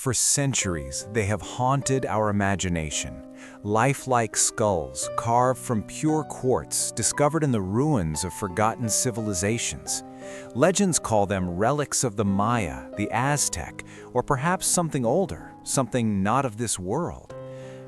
For centuries, they have haunted our imagination. Lifelike skulls carved from pure quartz discovered in the ruins of forgotten civilizations. Legends call them relics of the Maya, the Aztec, or perhaps something older, something not of this world.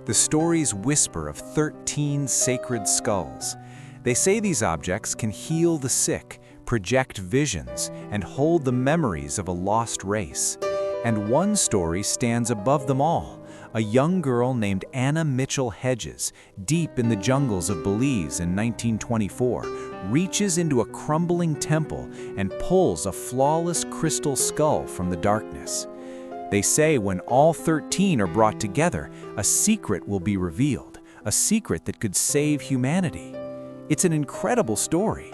The stories whisper of 13 sacred skulls. They say these objects can heal the sick, project visions, and hold the memories of a lost race. And one story stands above them all. A young girl named Anna Mitchell-Hedges, deep in the jungles of Belize in 1924, reaches into a crumbling temple and pulls a flawless crystal skull from the darkness. They say when all 13 are brought together, a secret will be revealed, a secret that could save humanity. It's an incredible story,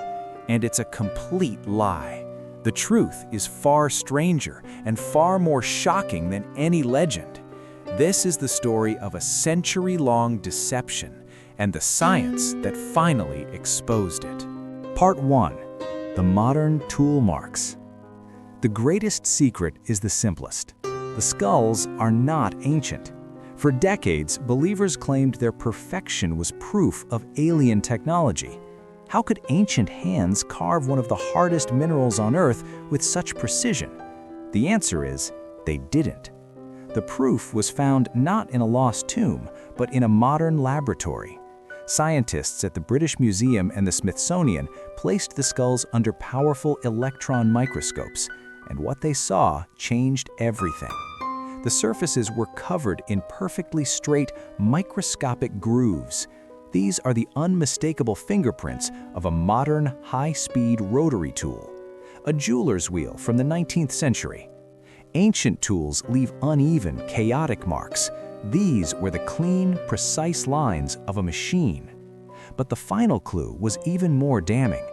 and it's a complete lie. The truth is far stranger and far more shocking than any legend. This is the story of a century-long deception and the science that finally exposed it. Part 1. The Modern Tool Marks. The greatest secret is the simplest. The skulls are not ancient. For decades, believers claimed their perfection was proof of alien technology. How could ancient hands carve one of the hardest minerals on Earth with such precision? The answer is, they didn't. The proof was found not in a lost tomb, but in a modern laboratory. Scientists at the British Museum and the Smithsonian placed the skulls under powerful electron microscopes, and what they saw changed everything. The surfaces were covered in perfectly straight, microscopic grooves. These are the unmistakable fingerprints of a modern, high-speed rotary tool, a jeweler's wheel from the 19th century. Ancient tools leave uneven, chaotic marks. These were the clean, precise lines of a machine. But the final clue was even more damning.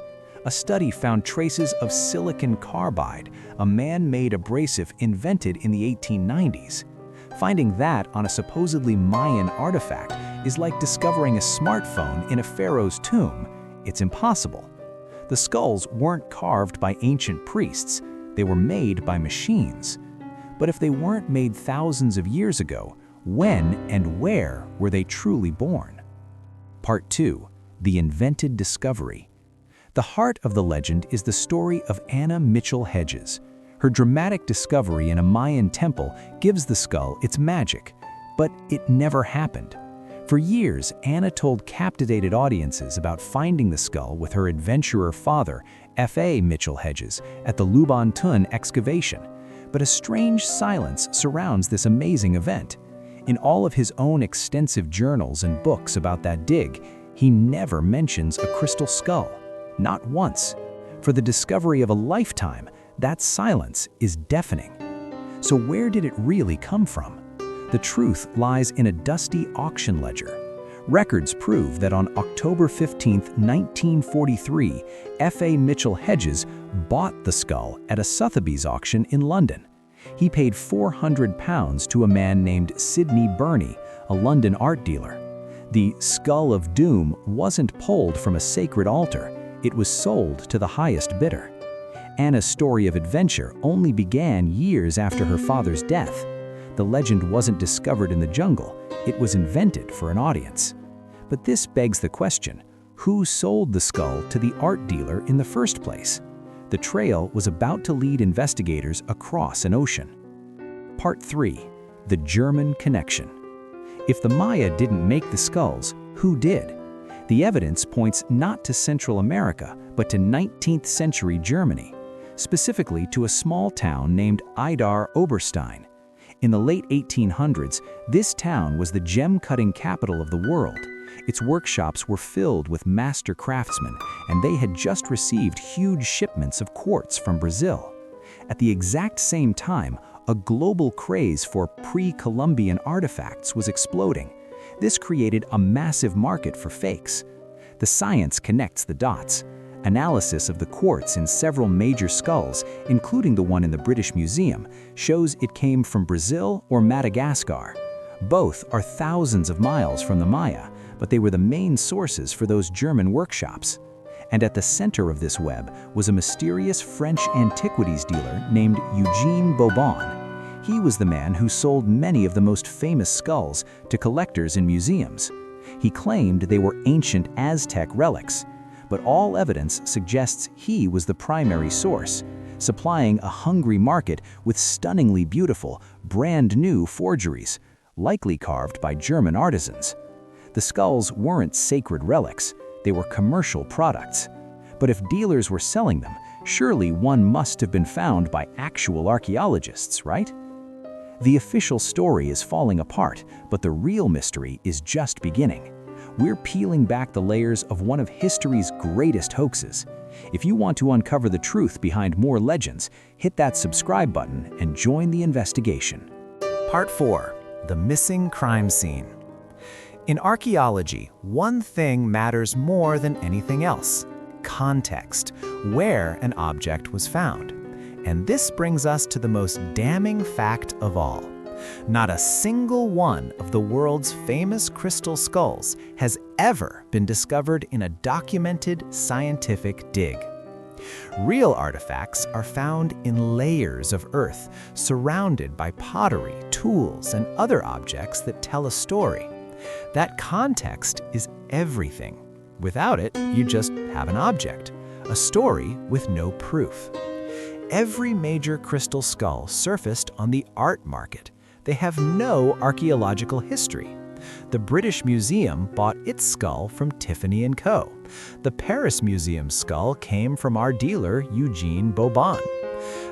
A study found traces of silicon carbide, a man-made abrasive invented in the 1890s. Finding that on a supposedly Mayan artifact is like discovering a smartphone in a pharaoh's tomb. It's impossible. The skulls weren't carved by ancient priests. They were made by machines. But if they weren't made thousands of years ago, when and where were they truly born? Part 2. The Invented Discovery. The heart of the legend is the story of Anna Mitchell-Hedges. Her dramatic discovery in a Mayan temple gives the skull its magic, but it never happened. For years, Anna told captivated audiences about finding the skull with her adventurer father, F.A. Mitchell-Hedges, at the Lubantun excavation. But a strange silence surrounds this amazing event. In all of his own extensive journals and books about that dig, he never mentions a crystal skull, not once. For the discovery of a lifetime, that silence is deafening. So where did it really come from? The truth lies in a dusty auction ledger. Records prove that on October 15, 1943, F.A. Mitchell-Hedges bought the skull at a Sotheby's auction in London. He paid £400 to a man named Sidney Burney, a London art dealer. The Skull of Doom wasn't pulled from a sacred altar. It was sold to the highest bidder. Anna's story of adventure only began years after her father's death. The legend wasn't discovered in the jungle. It was invented for an audience. But this begs the question, who sold the skull to the art dealer in the first place? The trail was about to lead investigators across an ocean. Part 3. The German Connection. If the Maya didn't make the skulls, who did? The evidence points not to Central America, but to 19th century Germany, specifically to a small town named Idar Oberstein. In the late 1800s, this town was the gem-cutting capital of the world. Its workshops were filled with master craftsmen, and they had just received huge shipments of quartz from Brazil. At the exact same time, a global craze for pre-Columbian artifacts was exploding. This created a massive market for fakes. The science connects the dots. Analysis of the quartz in several major skulls, including the one in the British Museum, shows it came from Brazil or Madagascar. Both are thousands of miles from the Maya, but they were the main sources for those German workshops. And at the center of this web was a mysterious French antiquities dealer named Eugene Bobon. He was the man who sold many of the most famous skulls to collectors in museums. He claimed they were ancient Aztec relics, but all evidence suggests he was the primary source, supplying a hungry market with stunningly beautiful, brand-new forgeries, likely carved by German artisans. The skulls weren't sacred relics, they were commercial products. But if dealers were selling them, surely one must have been found by actual archaeologists, right? The official story is falling apart, but the real mystery is just beginning. We're peeling back the layers of one of history's greatest hoaxes. If you want to uncover the truth behind more legends, hit that subscribe button and join the investigation. Part 4. The Missing Crime Scene. In archaeology, one thing matters more than anything else: context, where an object was found. And this brings us to the most damning fact of all. Not a single one of the world's famous crystal skulls has ever been discovered in a documented scientific dig. Real artifacts are found in layers of earth, surrounded by pottery, tools, and other objects that tell a story. That context is everything. Without it, you just have an object, a story with no proof. Every major crystal skull surfaced on the art market. They have no archaeological history. The British Museum bought its skull from Tiffany & Co. The Paris Museum's skull came from our dealer, Eugene Bobon.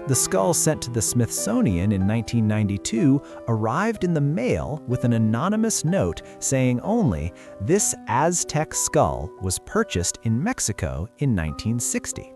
The skull sent to the Smithsonian in 1992 arrived in the mail with an anonymous note saying only, "This Aztec skull was purchased in Mexico in 1960.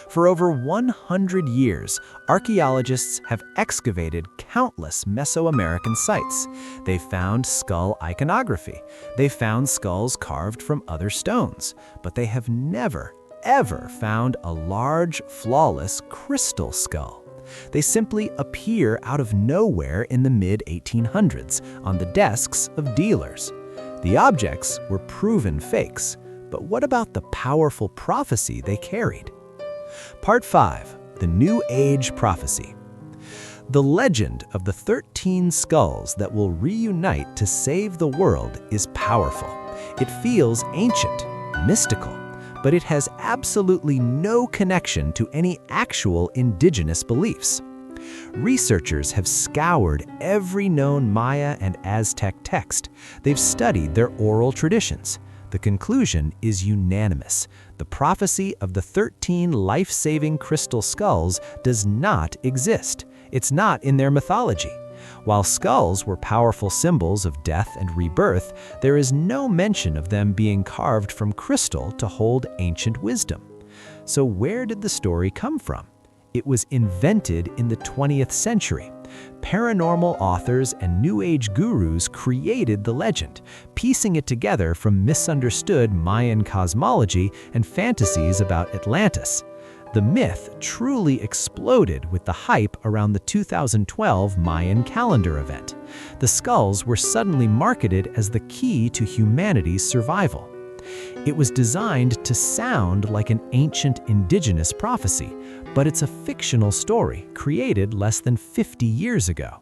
For over 100 years, archaeologists have excavated countless Mesoamerican sites. They found skull iconography. They found skulls carved from other stones, but they have never, ever found a large, flawless crystal skull. They simply appear out of nowhere in the mid-1800s on the desks of dealers. The objects were proven fakes, but what about the powerful prophecy they carried? Part 5. The New Age Prophecy. The legend of the 13 skulls that will reunite to save the world is powerful. It feels ancient, mystical, but it has absolutely no connection to any actual indigenous beliefs. Researchers have scoured every known Maya and Aztec text. They've studied their oral traditions. The conclusion is unanimous. The prophecy of the 13 life-saving crystal skulls does not exist. It's not in their mythology. While skulls were powerful symbols of death and rebirth, there is no mention of them being carved from crystal to hold ancient wisdom. So where did the story come from? It was invented in the 20th century. Paranormal authors and New Age gurus created the legend, piecing it together from misunderstood Mayan cosmology and fantasies about Atlantis. The myth truly exploded with the hype around the 2012 Mayan calendar event. The skulls were suddenly marketed as the key to humanity's survival. It was designed to sound like an ancient indigenous prophecy, but it's a fictional story created less than 50 years ago.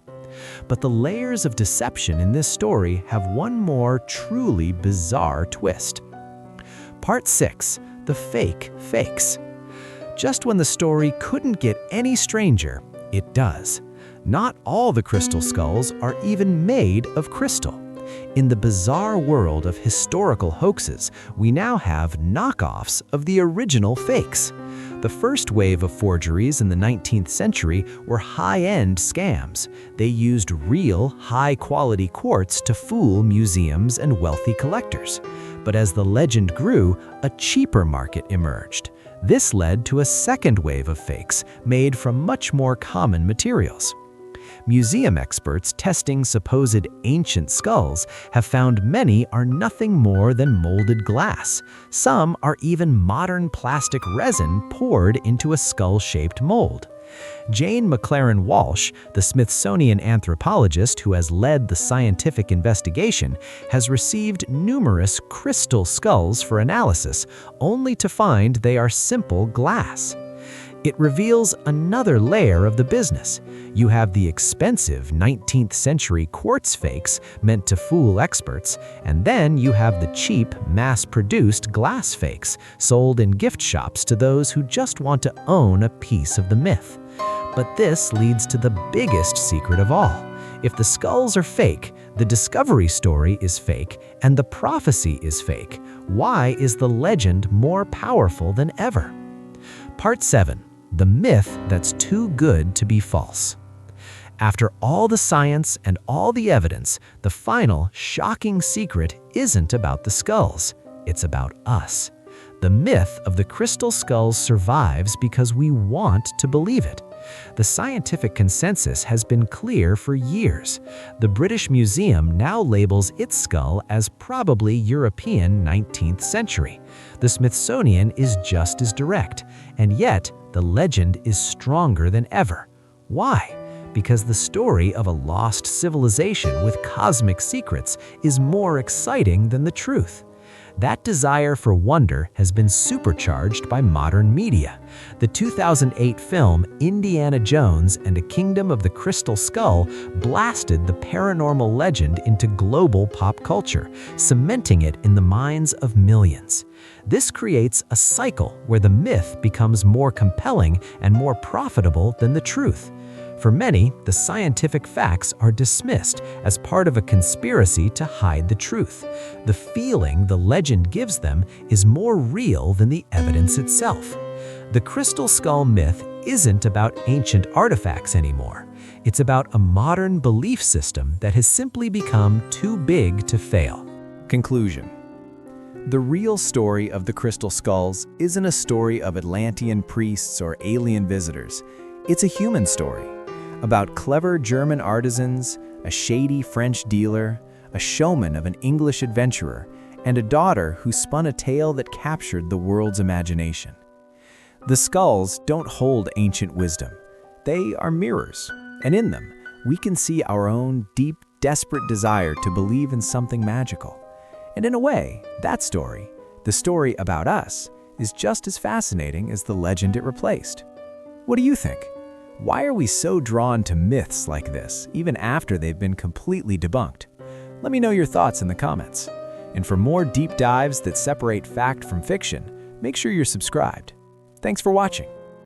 But the layers of deception in this story have one more truly bizarre twist. Part 6. The Fake Fakes. Just when the story couldn't get any stranger, it does. Not all the crystal skulls are even made of crystal. In the bizarre world of historical hoaxes, we now have knockoffs of the original fakes. The first wave of forgeries in the 19th century were high-end scams. They used real, high-quality quartz to fool museums and wealthy collectors. But as the legend grew, a cheaper market emerged. This led to a second wave of fakes made from much more common materials. Museum experts testing supposed ancient skulls have found many are nothing more than molded glass. Some are even modern plastic resin poured into a skull-shaped mold. Jane McLaren Walsh, the Smithsonian anthropologist who has led the scientific investigation, has received numerous crystal skulls for analysis, only to find they are simple glass. It reveals another layer of the business. You have the expensive 19th century quartz fakes meant to fool experts, and then you have the cheap, mass-produced glass fakes sold in gift shops to those who just want to own a piece of the myth. But this leads to the biggest secret of all. If the skulls are fake, the discovery story is fake, and the prophecy is fake, why is the legend more powerful than ever? Part 7. The myth that's too good to be false. After all the science and all the evidence, the final, shocking secret isn't about the skulls. It's about us. The myth of the crystal skulls survives because we want to believe it. The scientific consensus has been clear for years. The British Museum now labels its skull as probably European 19th century. The Smithsonian is just as direct, and yet the legend is stronger than ever. Why? Because the story of a lost civilization with cosmic secrets is more exciting than the truth. That desire for wonder has been supercharged by modern media. The 2008 film Indiana Jones and a Kingdom of the Crystal Skull blasted the paranormal legend into global pop culture, cementing it in the minds of millions. This creates a cycle where the myth becomes more compelling and more profitable than the truth. For many, the scientific facts are dismissed as part of a conspiracy to hide the truth. The feeling the legend gives them is more real than the evidence itself. The crystal skull myth isn't about ancient artifacts anymore. It's about a modern belief system that has simply become too big to fail. Conclusion. The real story of the crystal skulls isn't a story of Atlantean priests or alien visitors. It's a human story. About clever German artisans, a shady French dealer, a showman of an English adventurer, and a daughter who spun a tale that captured the world's imagination. The skulls don't hold ancient wisdom. They are mirrors, and in them, we can see our own deep, desperate desire to believe in something magical. And in a way, that story, the story about us, is just as fascinating as the legend it replaced. What do you think? Why are we so drawn to myths like this, even after they've been completely debunked? Let me know your thoughts in the comments. And for more deep dives that separate fact from fiction, make sure you're subscribed. Thanks for watching.